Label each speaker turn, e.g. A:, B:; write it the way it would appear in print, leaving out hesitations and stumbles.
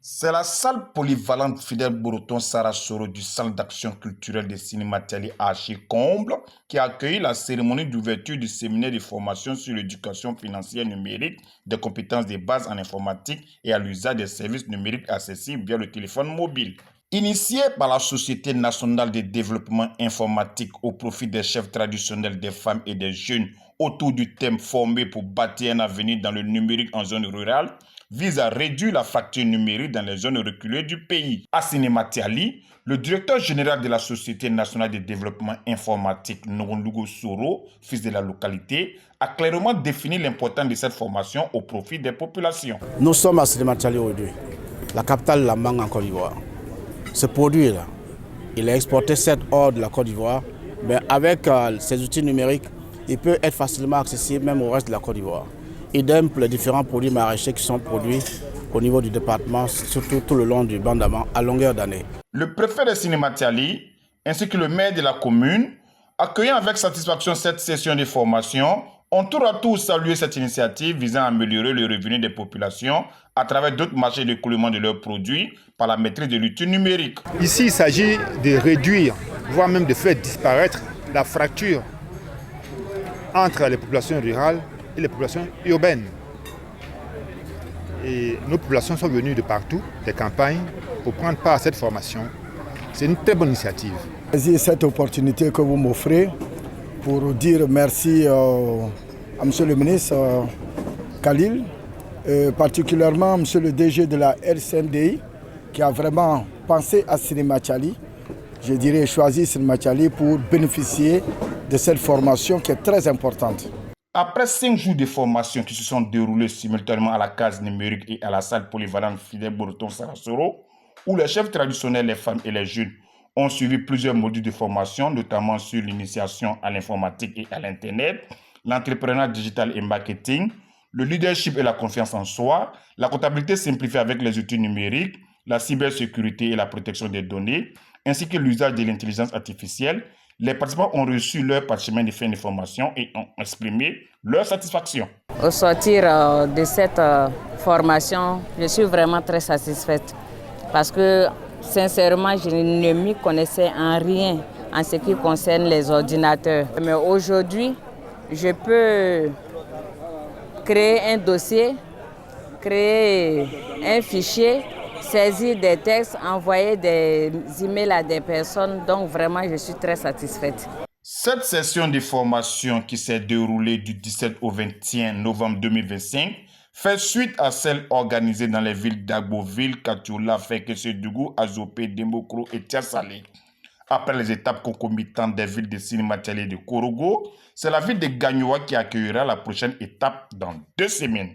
A: C'est la salle polyvalente Fidèle Breton Sarah Soro du Centre d'action culturelle de cinéma Télé Archi-Comble qui a accueilli la cérémonie d'ouverture du séminaire de formation sur l'éducation financière numérique, des compétences de base en informatique et à l'usage des services numériques accessibles via le téléphone mobile. Initié par la Société nationale de développement informatique au profit des chefs traditionnels des femmes et des jeunes autour du thème formé pour bâtir un avenir dans le numérique en zone rurale, vise à réduire la fracture numérique dans les zones reculées du pays. À Cinématiali, le directeur général de la Société nationale de développement informatique, Ngondugo Soro, fils de la localité, a clairement défini l'importance de cette formation au profit des populations.
B: Nous sommes à Cinématiali aujourd'hui, la capitale de la mangue en Côte d'Ivoire. Ce produit-là, il est exporté certes hors de la Côte d'Ivoire, mais avec ces outils numériques, il peut être facilement accessible même au reste de la Côte d'Ivoire. Idem pour les différents produits maraîchers qui sont produits au niveau du département, surtout tout le long du Bandama, à longueur d'année.
A: Le préfet de Cinématiali, ainsi que le maire de la commune, accueillant avec satisfaction cette session de formation, ont tour à tour salué cette initiative visant à améliorer le revenu des populations à travers d'autres marchés d'écoulement de leurs produits par la maîtrise de l'outil numérique.
C: Ici, il s'agit de réduire, voire même de faire disparaître la fracture entre les populations rurales et les populations urbaines. Et nos populations sont venues de partout, des campagnes, pour prendre part à cette formation. C'est une très bonne initiative.
D: Saisir cette opportunité que vous m'offrez pour dire merci à M. le ministre Khalil, particulièrement à M. le DG de la RCNDI, qui a vraiment pensé à Cinématiali. Je dirais choisi Cinématiali pour bénéficier de cette formation qui est très importante.
A: Après 5 jours de formation qui se sont déroulés simultanément à la case numérique et à la salle polyvalente Fidèle Breton Sarah Soro, où les chefs traditionnels, les femmes et les jeunes ont suivi plusieurs modules de formation, notamment sur l'initiation à l'informatique et à l'Internet, l'entrepreneuriat digital et marketing, le leadership et la confiance en soi, la comptabilité simplifiée avec les outils numériques, la cybersécurité et la protection des données, ainsi que l'usage de l'intelligence artificielle. Les participants ont reçu leur parchemin de fin de formation et ont exprimé leur satisfaction.
E: Au sortir de cette formation, je suis vraiment très satisfaite parce que sincèrement, je ne m'y connaissais en rien en ce qui concerne les ordinateurs. Mais aujourd'hui, je peux créer un dossier, créer un fichier, saisir des textes, envoyer des emails à des personnes. Donc vraiment, je suis très satisfaite.
A: Cette session de formation qui s'est déroulée du 17 au 21 novembre 2025 fait suite à celle organisée dans les villes d'Agboville, Katiola, Fekese-Dougou, Azopé, Dembokro et Tiasalé. Après les étapes concomitantes des villes de Cinématiali et de Korogo, c'est la ville de Gagnoa qui accueillera la prochaine étape dans 2 semaines.